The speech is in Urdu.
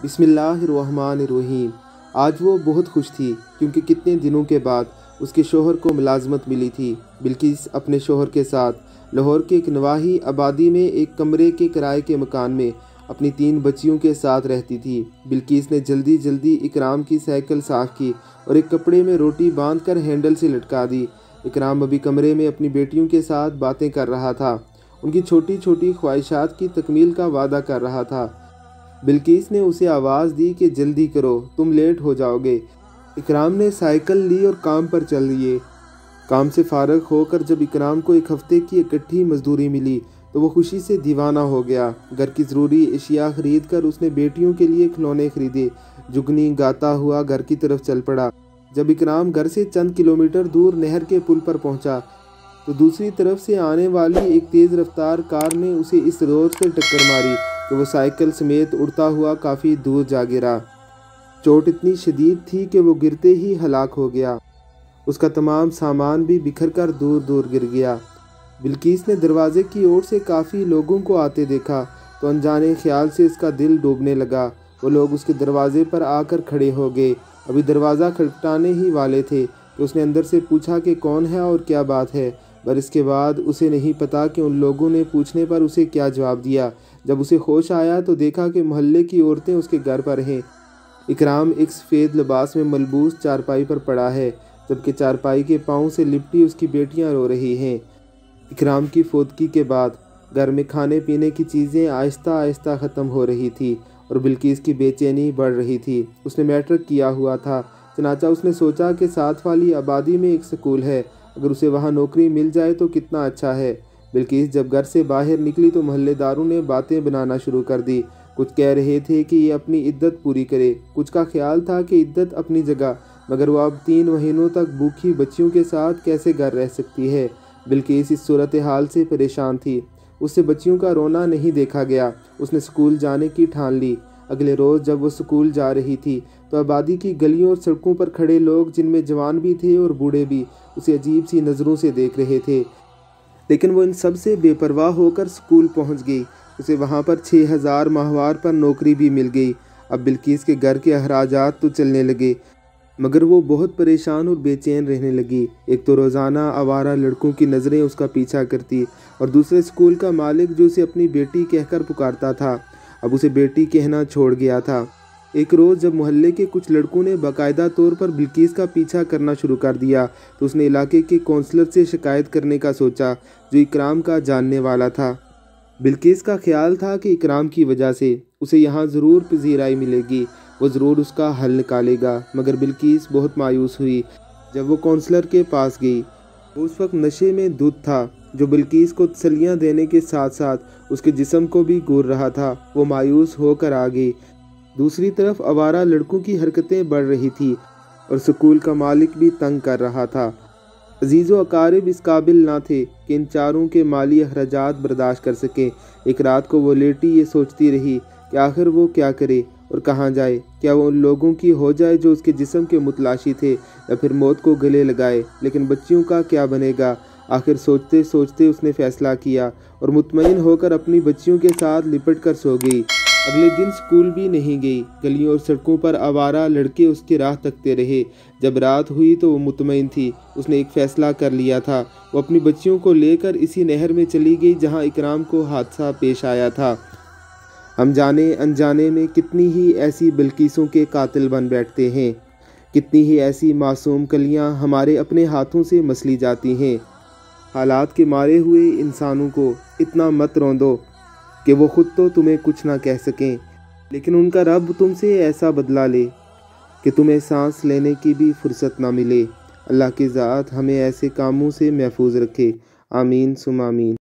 بسم اللہ الرحمن الرحیم۔ آج وہ بہت خوش تھی کیونکہ کتنے دنوں کے بعد اس کے شوہر کو ملازمت ملی تھی۔ بلقیس اپنے شوہر کے ساتھ لاہور کے ایک نواحی آبادی میں ایک کمرے کے کرائے کے مکان میں اپنی 3 بچیوں کے ساتھ رہتی تھی۔ بلقیس نے جلدی جلدی اکرام کی سائیکل صاف کی اور ایک کپڑے میں روٹی باندھ کر ہینڈل سے لٹکا دی۔ اکرام ابھی کمرے میں اپنی بیٹیوں کے ساتھ باتیں کر رہا تھا، ان کی چھوٹی چھوٹی خواہشات کی تکمیل کا وعدہ کر رہا تھا۔ بلقیس نے اسے آواز دی کہ جلدی کرو، تم لیٹ ہو جاؤ گے۔ اکرام نے سائیکل لی اور کام پر چل دیے۔ کام سے فارغ ہو کر جب اکرام کو ایک ہفتے کی اکٹھی مزدوری ملی تو وہ خوشی سے دیوانہ ہو گیا۔ گھر کی ضروری اشیاء خرید کر اس نے بیٹیوں کے لیے کھلونے خریدے، جگنی گاتا ہوا گھر کی طرف چل پڑا۔ جب اکرام گھر سے چند کلومیٹر دور نہر کے پل پر پہنچا تو دوسری طرف سے آنے والی ایک تیز رفتار کار نے اسے اس زور سے ٹکر ماری کہ وہ سائیکل سمیت اڑتا ہوا کافی دور جا گرا۔ چوٹ اتنی شدید تھی کہ وہ گرتے ہی ہلاک ہو گیا۔ اس کا تمام سامان بھی بکھر کر دور دور گر گیا۔ بلقیس نے دروازے کی اوٹ سے کافی لوگوں کو آتے دیکھا تو انجانے خیال سے اس کا دل ڈوبنے لگا۔ وہ لوگ اس کے دروازے پر آ کر کھڑے ہو گئے۔ ابھی دروازہ کھٹکھٹانے ہی والے تھے کہ اس نے اندر سے پوچھا کہ کون ہے اور کیا بات ہے، پر اس کے بعد اسے نہیں پتا کہ ان لوگوں نے پوچھنے پر اسے کیا جواب دیا۔ جب اسے ہوش آیا تو دیکھا کہ محلے کی عورتیں اس کے گھر پر ہیں۔ اکرام ایک سفید لباس میں ملبوس چارپائی پر پڑا ہے، جبکہ چارپائی کے پاؤں سے لپٹی اس کی بیٹیاں رو رہی ہیں۔ اکرام کی فوتگی کے بعد گھر میں کھانے پینے کی چیزیں آہستہ آہستہ ختم ہو رہی تھی اور بلقیس کی بے چینی بڑھ رہی تھی۔ اس نے میٹرک کیا ہوا تھا، چنانچہ اس نے سوچا کہ ساتھ والی آبادی میں ایک سکول ہے، اگر اسے وہاں نوکری مل جائے تو کتنا اچھا ہے۔ بلقیس جب گھر سے باہر نکلی تو محلے داروں نے باتیں بنانا شروع کر دی۔ کچھ کہہ رہے تھے کہ یہ اپنی عدت پوری کرے، کچھ کا خیال تھا کہ عدت اپنی جگہ، مگر وہ اب 3 مہینوں تک بھوکی بچیوں کے ساتھ کیسے گھر رہ سکتی ہے۔ بلقیس اس صورتحال سے پریشان تھی۔ اس سے بچیوں کا رونا نہیں دیکھا گیا۔ اس نے سکول جانے کی ٹھان لی۔ اگلے روز جب وہ سکول جا رہی تھی تو آبادی کی گلیوں اور سڑکوں پر کھڑے لوگ، جن میں جوان بھی تھے اور بوڑھے بھی، اسے عجیب سی نظروں سے دیکھ رہے تھے، لیکن وہ ان سب سے بے پرواہ ہو کر سکول پہنچ گئی۔ اسے وہاں پر 6000 ماہوار پر نوکری بھی مل گئی۔ اب بلقیس کے گھر کے اخراجات تو چلنے لگے، مگر وہ بہت پریشان اور بے چین رہنے لگی۔ ایک تو روزانہ آوارہ لڑکوں کی نظریں اس کا پیچھا کرتی، اور دوسرے سکول کا مالک جو اسے اپنی بیٹی کہہ کر پکارتا تھا، اب اسے بیٹی کہنا چھوڑ گیا تھا۔ ایک روز جب محلے کے کچھ لڑکوں نے باقاعدہ طور پر بلقیس کا پیچھا کرنا شروع کر دیا تو اس نے علاقے کے کونسلر سے شکایت کرنے کا سوچا، جو اکرام کا جاننے والا تھا۔ بلقیس کا خیال تھا کہ اکرام کی وجہ سے اسے یہاں ضرور پذیرائی ملے گی، وہ ضرور اس کا حل نکالے گا، مگر بلقیس بہت مایوس ہوئی جب وہ کونسلر کے پاس گئی۔ وہ اس وقت نشے میں دھت تھا، جو بلقیس کو تسلیاں دینے کے ساتھ ساتھ اس کے جسم کو بھی گور رہا تھا۔ وہ مایوس ہو کر آ گئی۔ دوسری طرف آوارہ لڑکوں کی حرکتیں بڑھ رہی تھی اور سکول کا مالک بھی تنگ کر رہا تھا۔ عزیز و اقارب اس قابل نہ تھے کہ ان چاروں کے مالی اخراجات برداشت کر سکیں۔ ایک رات کو وہ لیٹی یہ سوچتی رہی کہ آخر وہ کیا کرے اور کہاں جائے۔ کیا وہ ان لوگوں کی ہو جائے جو اس کے جسم کے متلاشی تھے، یا پھر موت کو گلے لگائے؟ لیکن بچیوں کا کیا بنے گا؟ آخر سوچتے سوچتے اس نے فیصلہ کیا اور مطمئن ہو کر اپنی بچیوں کے ساتھ لپٹ کر سو گئی۔ اگلے دن سکول بھی نہیں گئی۔ گلیوں اور سڑکوں پر آوارہ لڑکے اس کی راہ تکتے رہے۔ جب رات ہوئی تو وہ مطمئن تھی۔ اس نے ایک فیصلہ کر لیا تھا۔ وہ اپنی بچیوں کو لے کر اسی نہر میں چلی گئی جہاں اکرام کو حادثہ پیش آیا تھا۔ ہم جانے انجانے میں کتنی ہی ایسی بلقیسوں کے قاتل بن بیٹھتے ہیں، کتنی ہی ایسی معصوم کلیاں ہمارے اپنے ہاتھوں سے مسلی جاتی ہیں۔ حالات کے مارے ہوئے انسانوں کو اتنا مت روندو کہ وہ خود تو تمہیں کچھ نہ کہہ سکیں، لیکن ان کا رب تم سے ایسا بدلہ لے کہ تمہیں سانس لینے کی بھی فرصت نہ ملے۔ اللہ کی ذات ہمیں ایسے کاموں سے محفوظ رکھے، آمین ثم آمین۔